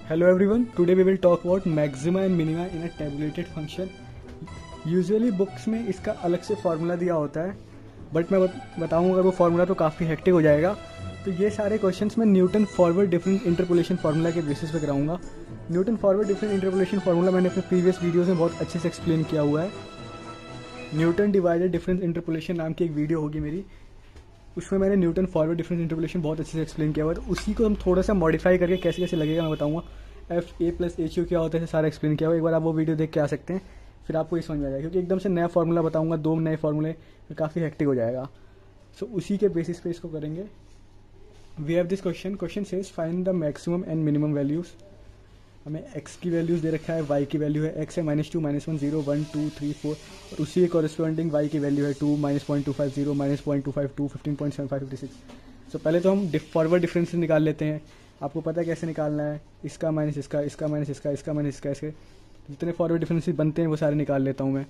Hello everyone, today we will talk about maxima and minima in a tabulated function. Usually books में इसका अलग से formula दिया होता है, बट मैं बताऊंगा अगर वो फार्मूला तो काफ़ी हेक्टिक हो जाएगा। तो ये सारे क्वेश्चंस मैं Newton forward difference interpolation formula के बेसिस पे कराऊंगा। Newton forward difference interpolation formula मैंने अपने प्रीवियस वीडियोस में बहुत अच्छे से एक्सप्लेन किया हुआ है। न्यूटन डिवाइडेड डिफरेंस इंटरपोलेशन नाम की एक वीडियो होगी मेरी, उसमें मैंने न्यूटन फॉरवर्ड डिफरेंस इंटरपोलेशन बहुत अच्छे से एक्सप्लेन किया हुआ है। तो उसी को हम थोड़ा सा मॉडिफाई करके कैसे कैसे लगेगा मैं बताऊंगा। F A plus H U क्या होता है सारा एक्सप्लेन किया हुआ है। एक बार आप वो वीडियो देख के आ सकते हैं, फिर आपको ये समझ में आ जाएगा, क्योंकि एकदम से नया फार्मूला बताऊंगा, दो नए फार्मूले, फिर काफ़ी हेक्टिक हो जाएगा। सो उसी के बेसिस पे इसको करेंगे। We have this question says find the maximum and minimum values. हमें x की वैल्यूज़ दे रखा है, y की वैल्यू है x है -2 -1 0 1 2 3 4, और उसी के कॉरेस्पॉन्डिंग y की वैल्यू है 2 -0.25 0 -0.25 2 15.75 56। सो पहले तो हम फॉरवर्ड डिफरेंसेस निकाल लेते हैं। आपको पता है कैसे निकालना है, इसका माइनस इसका, इसका माइनस इसका, इसका माइनस इसका, इसके जितने फॉरवर्ड डिफरेंसेस बनते हैं वो सारे निकाल लेता हूँ मैं।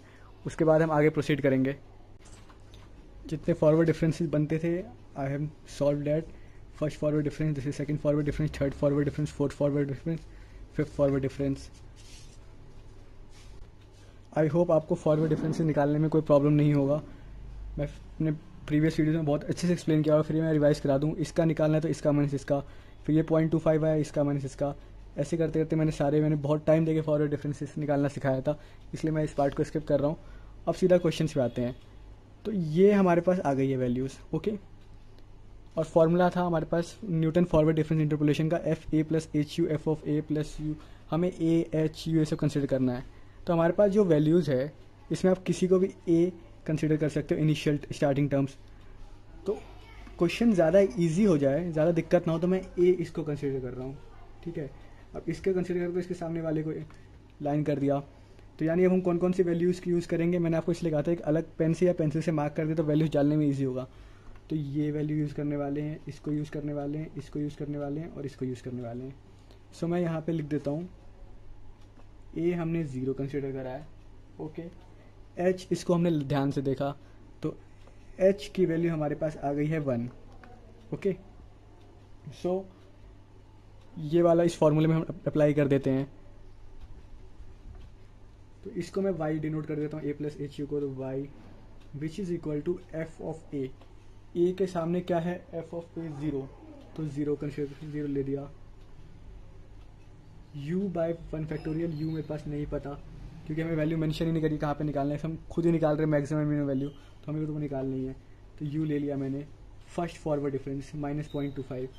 उसके बाद हम आगे प्रोसीड करेंगे। जितने फॉरवर्ड डिफरेंसेस बनते थे I have solve that. First forward difference, this is second forward difference, third forward difference, fourth forward difference, fifth forward difference. I hope आपको फॉरवर्ड डिफरेंस निकालने में कोई प्रॉब्लम नहीं होगा। मैं अपने प्रीवियस वीडियो में बहुत अच्छे से एक्सप्लेन किया और फिर मैं रिवाइज करा दूँ। इसका निकालना है तो इसका माइनस इसका, फिर ये 0.25 आया, इसका माइनस इसका, ऐसे करते करते मैंने बहुत टाइम देके फॉरवर्ड डिफरेंसेस निकालना सिखाया था, इसलिए मैं इस पार्ट को स्किप कर रहा हूँ। अब सीधा क्वेश्चन पे आते हैं। तो ये हमारे पास आ गई है वैल्यूज़, ओके। और फार्मूला था हमारे पास न्यूटन फॉरवर्ड डिफरेंस इंटरपोलेशन का, F A plus H U, F of A plus you, हमें ए एच यू ये सब कंसिडर करना है। तो हमारे पास जो वैल्यूज़ है इसमें आप किसी को भी ए कंसिडर कर सकते हो, इनिशियल स्टार्टिंग टर्म्स। तो क्वेश्चन ज़्यादा इजी हो जाए, ज़्यादा दिक्कत ना हो, तो मैं ए इसको कंसिडर कर रहा हूँ, ठीक है। अब इसके कंसिडर करके इसके सामने वाले को लाइन कर दिया। तो यानी अब हम कौन कौन सी वैल्यूज़ की यूज़ करेंगे, मैंने आपको इसलिए कहा था एक अलग पेन से या पेंसिल से मार्क कर दे तो वैल्यूज़ डालने में ईजी होगा। तो ये वैल्यू यूज़ करने वाले हैं, इसको यूज़ करने वाले हैं, इसको यूज़ करने वाले हैं, और इसको यूज़ करने वाले हैं। सो मैं यहाँ पे लिख देता हूँ ए हमने 0 कंसिडर करा है, ओके। एच इसको हमने ध्यान से देखा तो एच की वैल्यू हमारे पास आ गई है 1, ओके। सो ये वाला इस फॉर्मूले में हम अप्लाई कर देते हैं। तो इसको मैं y डिनोट कर देता हूँ, ए प्लस एच यू को, तो y which is equal to f of a. A के सामने क्या है, एफ ऑफ ए 0, तो 0 कंसिडर 0 ले दिया। u बाय 1 फैक्टोरियल, u मेरे पास नहीं पता क्योंकि हमें वैल्यू मेंशन ही नहीं करी कहाँ पे निकालना है, हम खुद ही निकाल रहे हैं मैक्सिमम मिनिमम वैल्यू, तो हमें तो निकालनी है। तो u ले लिया मैंने। First forward difference -0.25।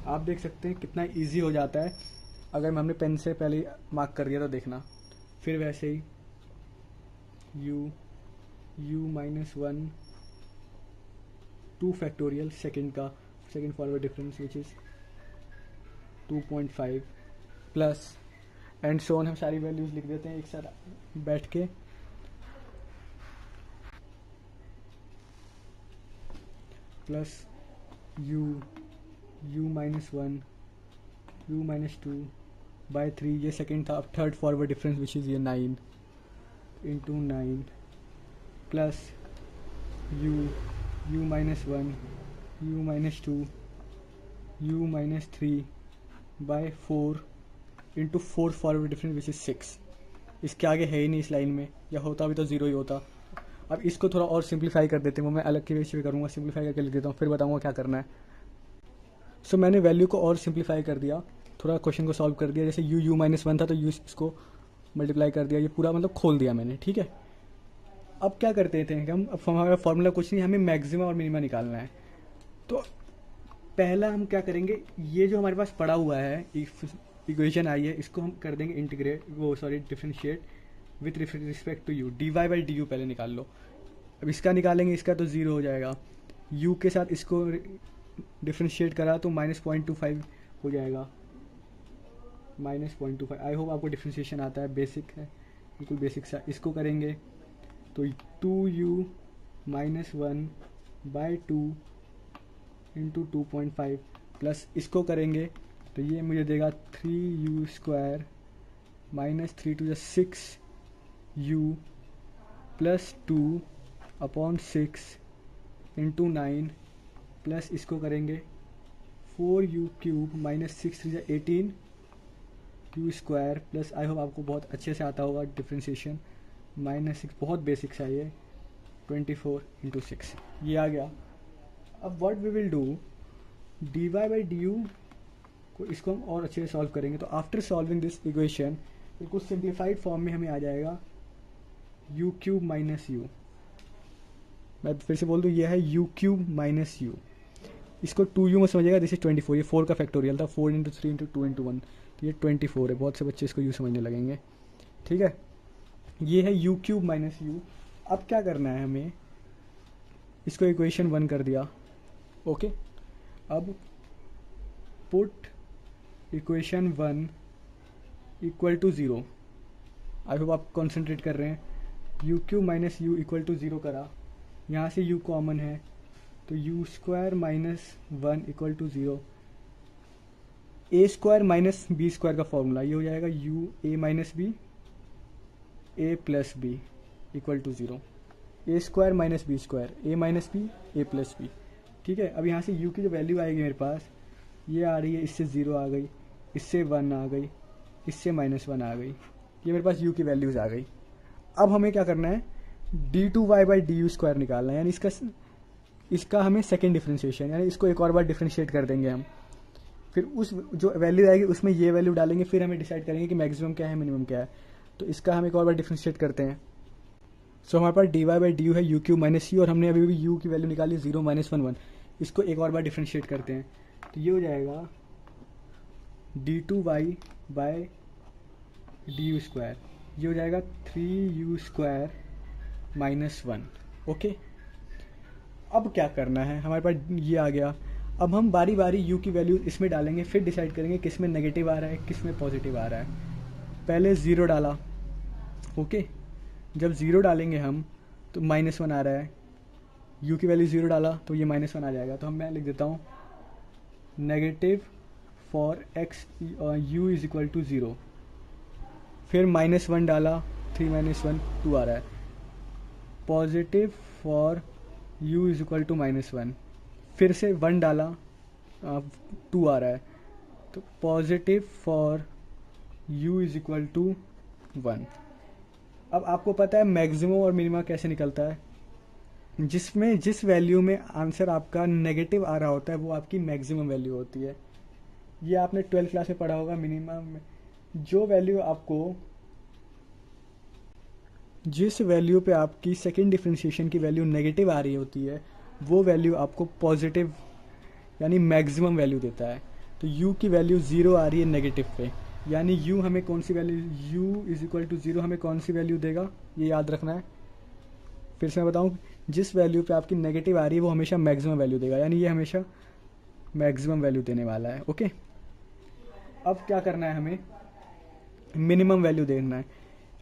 आप देख सकते हैं कितना इजी हो जाता है अगर हमने पेन से पहले मार्क कर दिया तो देखना। फिर वैसे ही u -1 2 factorial second forward difference which is 2.5 plus and so on. हम सारी वैल्यूज लिख देते हैं एक साथ बैठ के। प्लस u -1 u -2 बाय 3, ये सेकेंड था। अब third forward difference which is ये 9 into 9 plus u -1 u -2 u -3 by 4 into fourth forward difference which is 6। इसके आगे है ही नहीं इस लाइन में, या होता भी तो 0 ही होता। अब इसको थोड़ा और सिंप्लीफाई कर देते हैं, वो मैं अलग के बेस पे करूँगा, सिंप्लीफाई करके लिख देता हूँ, फिर बताऊँगा क्या करना है। सो मैंने वैल्यू को और सिंप्लीफाई कर दिया, थोड़ा क्वेश्चन को सॉल्व कर दिया। जैसे u -1 था तो u इसको मल्टीप्लाई कर दिया, ये पूरा मतलब खोल दिया मैंने, ठीक है। अब क्या करते थे हम, अब हमारा फॉर्मूला कुछ नहीं, हमें मैक्सिमा और मिनिमा निकालना है। तो पहला हम क्या करेंगे, ये जो हमारे पास पड़ा हुआ है इक्वेशन आई है, इसको हम कर देंगे integrate, differentiate with respect to u। dy by D U पहले निकाल लो। अब इसका निकालेंगे, इसका तो 0 हो जाएगा। u के साथ इसको डिफरेंशिएट करा तो -0.25 हो जाएगा, -0.25। आई होप आपको डिफरेंशिएशन आता है, बेसिक है, बिल्कुल बेसिक सा। इसको करेंगे तो 2u -1 बाय 2 इंटू 2.5 प्लस इसको करेंगे तो ये मुझे देगा 3u square -3 to 6u plus 2 upon 6 into 9 plus इसको करेंगे 4u³ minus 6 u square plus, I hope आपको बहुत अच्छे से आता होगा डिफ्रेंशिएशन, -6, बहुत बेसिक सा ये, 24 × 6 ये आ गया। अब what we will do, dy/du को इसको हम और अच्छे से सॉल्व करेंगे। तो आफ्टर सॉल्विंग दिस इक्वेशन बिल्कुल सिंप्लीफाइड फॉर्म में हमें आ जाएगा u³ माइनस u। मैं फिर से बोल दूँ, ये है u³ माइनस u। इसको 2u में समझिएगा, दिस इज 24, ये 4 का फैक्टोरियल था, 4 × 3 × 2 × 1, तो ये 24 है। बहुत से बच्चे इसको u समझने लगेंगे, ठीक है। ये है u³ माइनस u। अब क्या करना है हमें, इसको इक्वेशन 1 कर दिया, ओके। अब put equation 1 equal to 0। I hope आप कॉन्सेंट्रेट कर रहे हैं। u³ minus u equal to 0 करा, यहाँ से u कॉमन है, तो u² minus 1 equal to 0। a² minus b² का फॉर्मूला ये हो जाएगा a minus b a plus b equal to 0। a² minus b² a minus b a plus b, ठीक है। अब यहाँ से u की जो वैल्यू आएगी मेरे पास, ये आ रही है, इससे 0 आ गई, इससे 1 आ गई, इससे -1 आ गई, ये मेरे पास u की वैल्यूज़ आ गई। अब हमें क्या करना है, d2y/du² निकालना है, यानी इसका हमें सेकेंड डिफ्रेंशिएशन, यानी इसको एक और बार डिफ्रेंशिएट कर देंगे हम। फिर उस जो वैल्यू आएगी उसमें ये वैल्यू डालेंगे, फिर हमें डिसाइड करेंगे कि मैक्सिमम क्या है, मिनिमम क्या है। तो इसका हम एक और बार डिफ्रेंशिएट करते हैं। सो हमारे पास dy/du है u³ माइनस u, और हमने अभी भी u की वैल्यू निकाली 0, -1, 1। इसको एक और बार डिफ्रेंशिएट करते हैं, तो ये हो जाएगा d2y/du², ये हो जाएगा 3u² माइनस 1, ओके। अब क्या करना है, हमारे पास ये आ गया। अब हम बारी बारी u की वैल्यू इसमें डालेंगे, फिर डिसाइड करेंगे किस में नेगेटिव आ रहा है, किस में पॉजिटिव आ रहा है। पहले 0 डाला, ओके। जब 0 डालेंगे हम तो -1 आ रहा है, u की वैल्यू 0 डाला तो ये -1 आ जाएगा। तो मैं लिख देता हूँ negative for x u is equal to 0। फिर -1 डाला, 3 - 1 2 आ रहा है। Positive for u is equal to -1, फिर से 1 डाला, 2 आ रहा है। तो positive for u is equal to 1। अब आपको पता है मैक्सिमम और मिनिमम कैसे निकलता है, जिस वैल्यू में आंसर आपका नेगेटिव आ रहा होता है वो आपकी मैक्सिमम वैल्यू होती है। ये आपने 12th क्लास में पढ़ा होगा। मिनिमम में जिस वैल्यू पे आपकी सेकेंड डिफ्रेंशिएशन की वैल्यू नेगेटिव आ रही होती है, वो वैल्यू आपको पॉजिटिव यानी मैक्सिमम वैल्यू देता है। तो u की वैल्यू 0 आ रही है नेगेटिव पे, यानी u हमें कौन सी value, u is equal to 0 हमें कौन सी वैल्यू देगा, ये याद रखना है। फिर से मैं बताऊँ, जिस वैल्यू पे आपकी नेगेटिव आ रही है वो हमेशा मैक्सिमम वैल्यू देगा, यानी ये हमेशा मैक्सिमम वैल्यू देने वाला है, ओके। अब क्या करना है, हमें मिनिमम वैल्यू देखना है।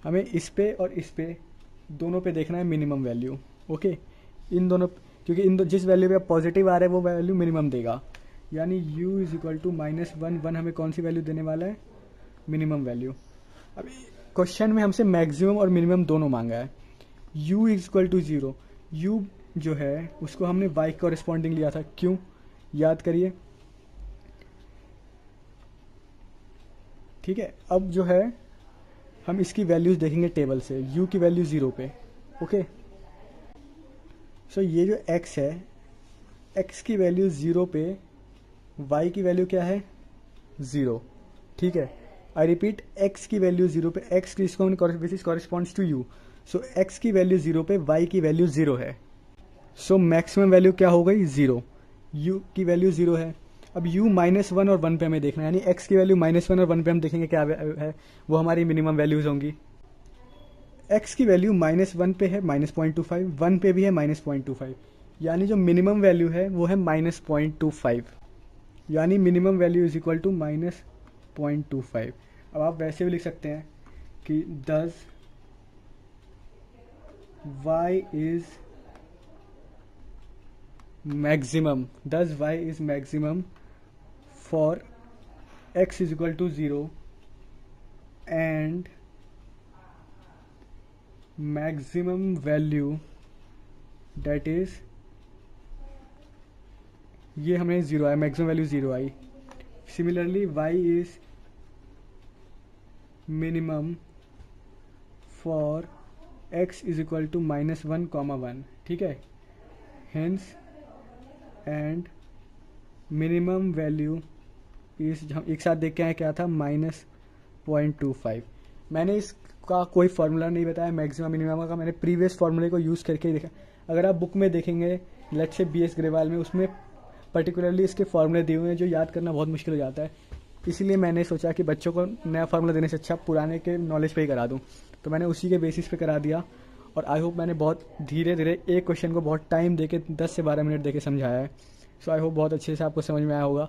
हमें इस पे और इस पे दोनों पे देखना है मिनिमम वैल्यू, ओके। इन दोनों, क्योंकि जिस वैल्यू पे पॉजिटिव आ रहा है वो वैल्यू मिनिमम देगा, यानी u इज इक्वल टू -1 हमें कौन सी वैल्यू देने वाला है, मिनिमम वैल्यू। अब क्वेश्चन में हमसे मैक्सिमम और मिनिमम दोनों मांगा है। u is equal to 0, u जो है उसको हमने y कॉरेस्पॉन्डिंग लिया था, क्यों, याद करिए, ठीक है। अब जो है हम इसकी वैल्यूज देखेंगे टेबल से, u की वैल्यू 0 पे, ओके। सो ये जो x है, x की वैल्यू 0 पे, y की वैल्यू क्या है, 0, ठीक है। आई रिपीट, x की वैल्यू 0 पे, x की which is corresponds to u। So x की वैल्यू 0 पे, y की वैल्यू 0 है। सो मैक्सिमम वैल्यू क्या हो गई, 0, u की वैल्यू 0 है। अब u -1 और 1 पे हमें देखना है, यानी x की वैल्यू -1 और 1 पे हम देखेंगे क्या है, वो हमारी मिनिमम वैल्यूज होंगी। x की वैल्यू -1 पे है -0.25, 1 पे भी है -0.25, यानी जो मिनिमम वैल्यू है वो है -0.25, यानी minimum value is equal to -0.25। अब आप वैसे भी लिख सकते हैं कि दस y is maximum, thus y is maximum for x is equal to 0 and maximum value that is ये हमें 0 आया, मैक्सिमम वैल्यू 0 आई। Similarly y is minimum for x is equal to -1, 1, ठीक है। हेंस एंड मिनिमम वैल्यू इस हम एक साथ देख के आए क्या था, -0.25। मैंने इसका कोई फार्मूला नहीं बताया मैक्सिमम मिनिमम का, मैंने प्रीवियस फार्मूले को यूज़ करके ही देखा। अगर आप बुक में देखेंगे लेट्स से BS ग्रेवाल में, उसमें पर्टिकुलरली इसके फार्मूले दिए हुए हैं जो याद करना बहुत मुश्किल हो जाता है। इसीलिए मैंने सोचा कि बच्चों को नया फार्मूला देने से अच्छा पुराने के नॉलेज पे ही करा दूँ, तो मैंने उसी के बेसिस पे करा दिया। और आई होप मैंने बहुत धीरे धीरे एक क्वेश्चन को बहुत टाइम देके 10 से 12 मिनट देके समझाया है। सो आई होप बहुत अच्छे से आपको समझ में आया होगा।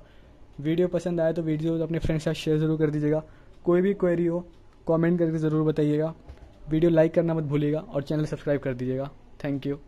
वीडियो पसंद आए तो वीडियो अपने फ्रेंड्स के साथ शेयर ज़रूर कर दीजिएगा। कोई भी क्वेरी हो कमेंट करके ज़रूर बताइएगा। वीडियो लाइक करना मत भूलिएगा और चैनल सब्सक्राइब कर दीजिएगा। Thank you.